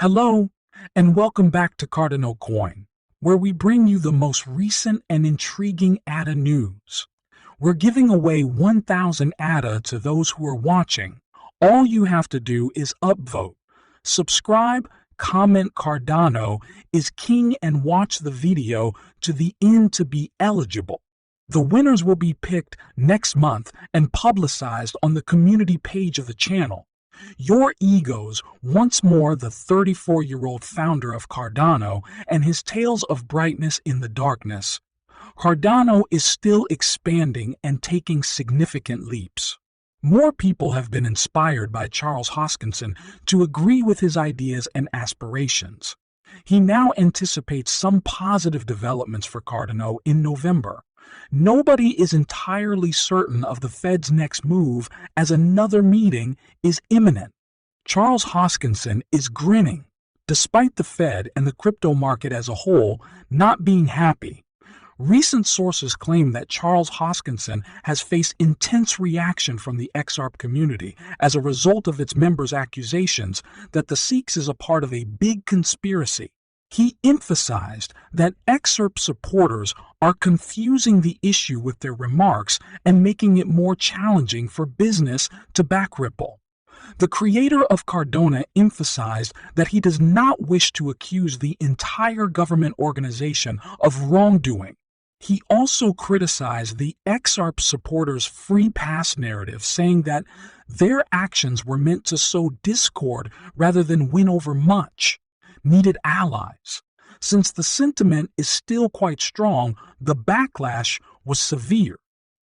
Hello, and welcome back to Cardano Coin, where we bring you the most recent and intriguing ADA news. We're giving away 1,000 ADA to those who are watching. All you have to do is upvote, subscribe, comment Cardano is king, and watch the video to the end to be eligible. The winners will be picked next month and publicized on the community page of the channel. Your egos, once more the 34-year-old founder of Cardano and his tales of brightness in the darkness. Cardano is still expanding and taking significant leaps. More people have been inspired by Charles Hoskinson to agree with his ideas and aspirations. He now anticipates some positive developments for Cardano in November. Nobody is entirely certain of the Fed's next move, as another meeting is imminent. Charles Hoskinson is grinning, despite the Fed and the crypto market as a whole not being happy. Recent sources claim that Charles Hoskinson has faced intense reaction from the XRP community as a result of its members' accusations that the SEX is a part of a big conspiracy. He emphasized that XRP supporters are confusing the issue with their remarks and making it more challenging for business to back Ripple. The creator of Cardano emphasized that he does not wish to accuse the entire government organization of wrongdoing. He also criticized the XRP supporters' free pass narrative, saying that their actions were meant to sow discord rather than win over much needed allies. Since the sentiment is still quite strong, the backlash was severe.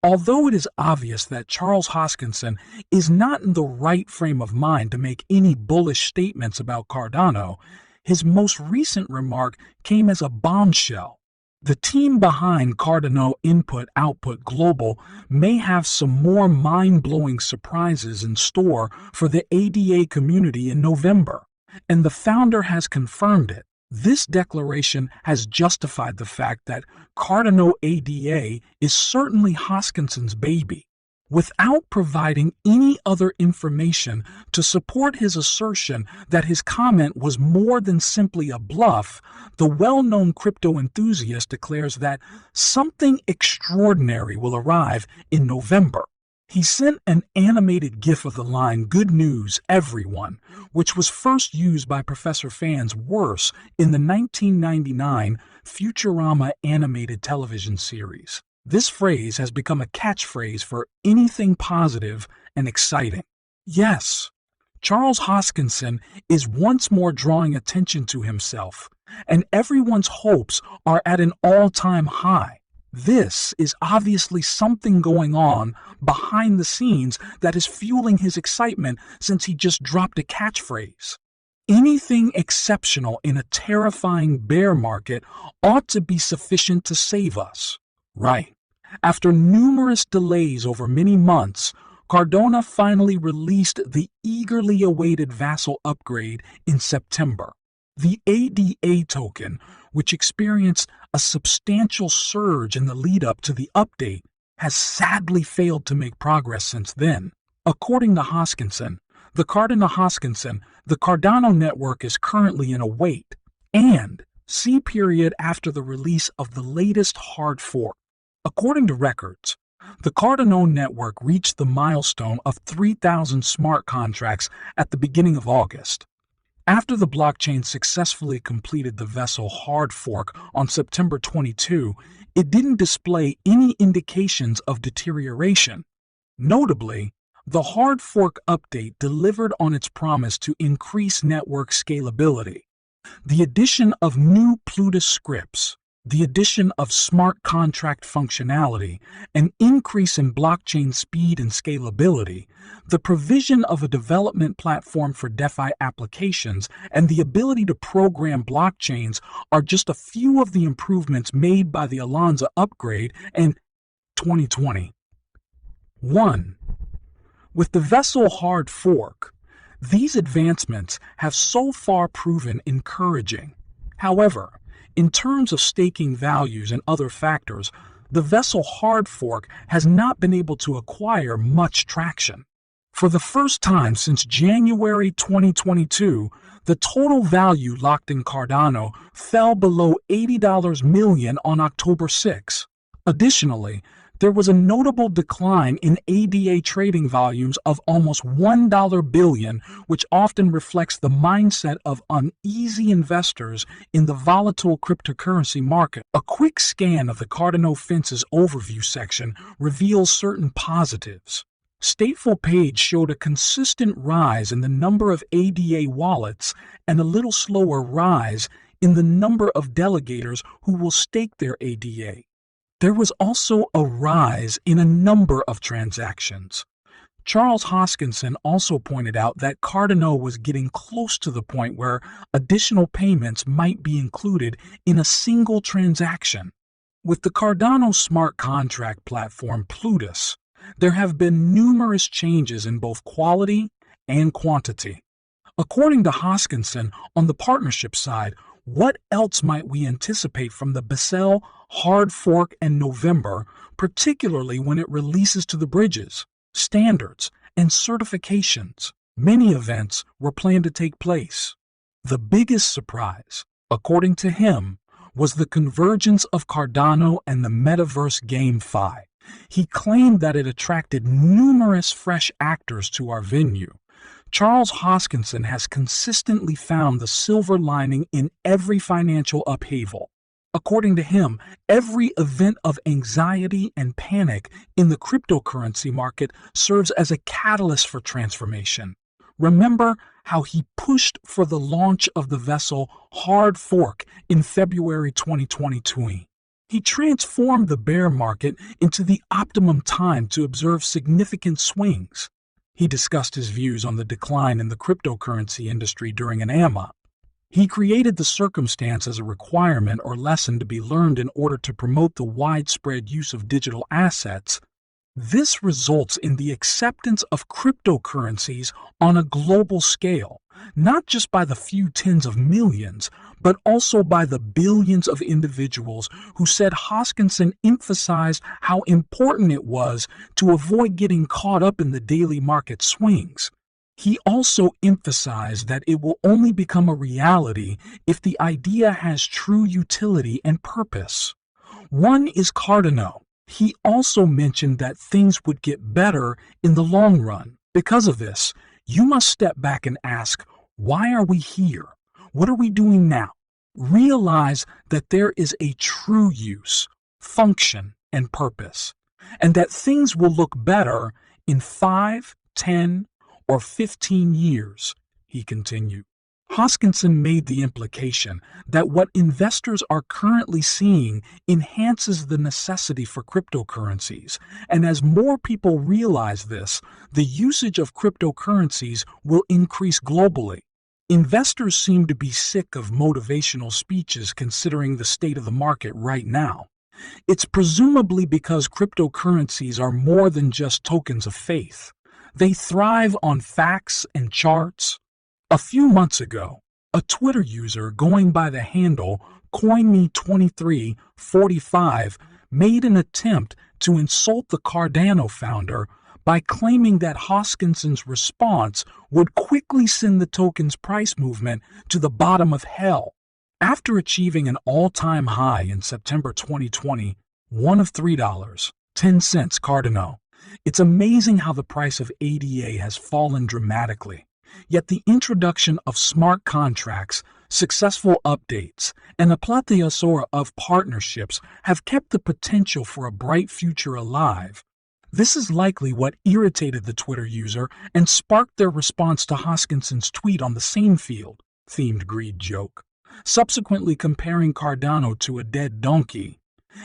Although it is obvious that Charles Hoskinson is not in the right frame of mind to make any bullish statements about Cardano, his most recent remark came as a bombshell. The team behind Cardano Input Output Global may have some more mind-blowing surprises in store for the ADA community in November, and the founder has confirmed it. This declaration has justified the fact that Cardano ADA is certainly Hoskinson's baby, without providing any other information to support his assertion that his comment was more than simply a bluff. The well-known crypto enthusiast declares that something extraordinary will arrive in November. He sent an animated GIF of the line "Good news, everyone," which was first used by Professor Fan's Worse in the 1999 Futurama animated television series. This phrase has become a catchphrase for anything positive and exciting. Yes, Charles Hoskinson is once more drawing attention to himself, and everyone's hopes are at an all-time high. This is obviously something going on behind the scenes that is fueling his excitement, since he just dropped a catchphrase. Anything exceptional in a terrifying bear market ought to be sufficient to save us, right? After numerous delays over many months, Cardano finally released the eagerly awaited Vassal upgrade in September. The ADA token, which experienced a substantial surge in the lead-up to the update, has sadly failed to make progress since then. According to Hoskinson, the Cardano network is currently in a wait and see period after the release of the latest hard fork. According to records, the Cardano network reached the milestone of 3,000 smart contracts at the beginning of August. After the blockchain successfully completed the Vessel hard fork on September 22, it didn't display any indications of deterioration. Notably, the hard fork update delivered on its promise to increase network scalability. The addition of new Plutus scripts, the addition of smart contract functionality, an increase in blockchain speed and scalability, the provision of a development platform for DeFi applications, and the ability to program blockchains are just a few of the improvements made by the Alonza upgrade in 2020. 1. With the Vessel hard fork, these advancements have so far proven encouraging. However, in terms of staking values and other factors, the Vessel hard fork has not been able to acquire much traction. For the first time since January 2022, the total value locked in Cardano fell below $80 million on October 6. Additionally, there was a notable decline in ADA trading volumes of almost $1 billion, which often reflects the mindset of uneasy investors in the volatile cryptocurrency market. A quick scan of the Cardano Fences overview section reveals certain positives. Stateful Page showed a consistent rise in the number of ADA wallets and a little slower rise in the number of delegators who will stake their ADA. There was also a rise in a number of transactions. Charles Hoskinson also pointed out that Cardano was getting close to the point where additional payments might be included in a single transaction. With the Cardano smart contract platform Plutus, there have been numerous changes in both quality and quantity. According to Hoskinson, on the partnership side, what else might we anticipate from the Basel hard fork in November, particularly when it releases to the bridges, standards, and certifications? Many events were planned to take place. The biggest surprise, according to him, was the convergence of Cardano and the metaverse GameFi. He claimed that it attracted numerous fresh actors to our venue. Charles Hoskinson has consistently found the silver lining in every financial upheaval. According to him, every event of anxiety and panic in the cryptocurrency market serves as a catalyst for transformation. Remember how he pushed for the launch of the vessel hard fork in February 2022. He transformed the bear market into the optimum time to observe significant swings. He discussed his views on the decline in the cryptocurrency industry during an AMA. He created the circumstance as a requirement or lesson to be learned in order to promote the widespread use of digital assets. This results in the acceptance of cryptocurrencies on a global scale, not just by the few tens of millions, but also by the billions of individuals who said Hoskinson emphasized how important it was to avoid getting caught up in the daily market swings. He also emphasized that it will only become a reality if the idea has true utility and purpose. One is Cardano. He also mentioned that things would get better in the long run. Because of this, you must step back and ask, why are we here? What are we doing now? Realize that there is a true use, function, and purpose, and that things will look better in 5, 10, or 15 years, he continued. Hoskinson made the implication that what investors are currently seeing enhances the necessity for cryptocurrencies, and as more people realize this, the usage of cryptocurrencies will increase globally. Investors seem to be sick of motivational speeches considering the state of the market right now. It's presumably because cryptocurrencies are more than just tokens of faith. They thrive on facts and charts. A few months ago, a Twitter user going by the handle CoinMe2345 made an attempt to insult the Cardano founder by claiming that Hoskinson's response would quickly send the token's price movement to the bottom of hell. After achieving an all-time high in September 2020, one of $3.10 Cardano, it's amazing how the price of ADA has fallen dramatically. Yet the introduction of smart contracts, successful updates, and a plethora of partnerships have kept the potential for a bright future alive. This is likely what irritated the Twitter user and sparked their response to Hoskinson's tweet on the same field-themed greed joke, subsequently comparing Cardano to a dead donkey.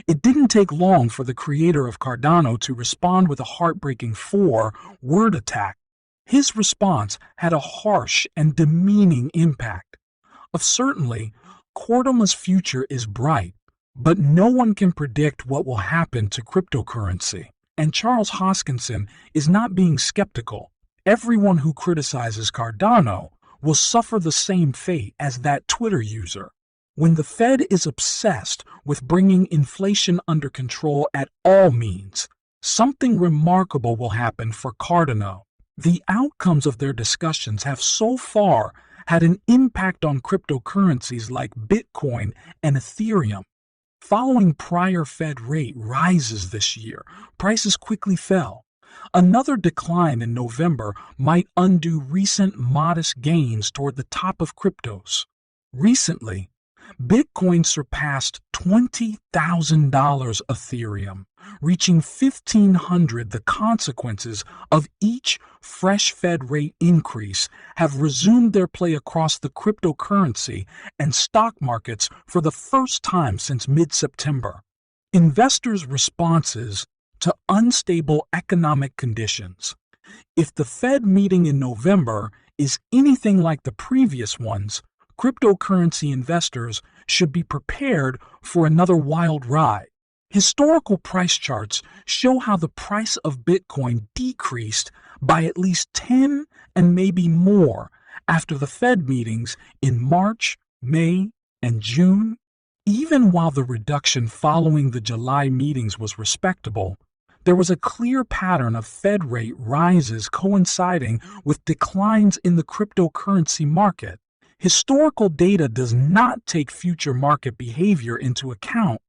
It didn't take long for the creator of Cardano to respond with a heartbreaking 4-word attack. His response had a harsh and demeaning impact. Certainly, Cardano's future is bright, but no one can predict what will happen to cryptocurrency. And Charles Hoskinson is not being skeptical. Everyone who criticizes Cardano will suffer the same fate as that Twitter user. When the Fed is obsessed with bringing inflation under control at all means, something remarkable will happen for Cardano. The outcomes of their discussions have so far had an impact on cryptocurrencies like Bitcoin and Ethereum. Following prior Fed rate rises this year, prices quickly fell. Another decline in November might undo recent modest gains toward the top of cryptos. Recently, Bitcoin surpassed $20,000 Ethereum, reaching $1,500. The consequences of each fresh Fed rate increase have resumed their play across the cryptocurrency and stock markets for the first time since mid-September. Investors' responses to unstable economic conditions. If the Fed meeting in November is anything like the previous ones, cryptocurrency investors should be prepared for another wild ride. Historical price charts show how the price of Bitcoin decreased by at least 10 and maybe more after the Fed meetings in March, May, and June. Even while the reduction following the July meetings was respectable, there was a clear pattern of Fed rate rises coinciding with declines in the cryptocurrency market. Historical data does not take future market behavior into account.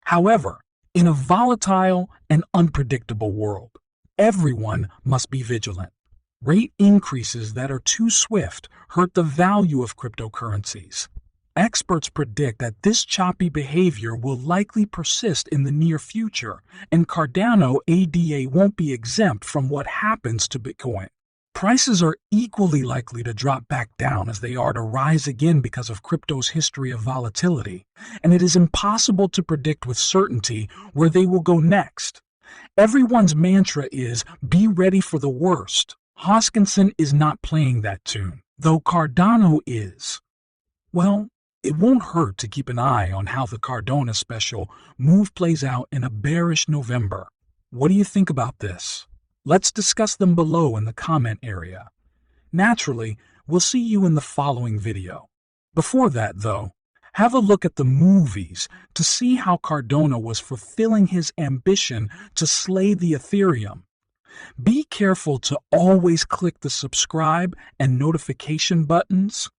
However, in a volatile and unpredictable world, everyone must be vigilant. Rate increases that are too swift hurt the value of cryptocurrencies. Experts predict that this choppy behavior will likely persist in the near future, and Cardano ADA won't be exempt from what happens to Bitcoin. Prices are equally likely to drop back down as they are to rise again because of crypto's history of volatility, and it is impossible to predict with certainty where they will go next. Everyone's mantra is, be ready for the worst. Hoskinson is not playing that tune, though Cardano is. Well, it won't hurt to keep an eye on how the Cardano special move plays out in a bearish November. What do you think about this? Let's discuss them below in the comment area. Naturally, we'll see you in the following video. Before that, though, have a look at the movies to see how Cardano was fulfilling his ambition to slay the Ethereum. Be careful to always click the subscribe and notification buttons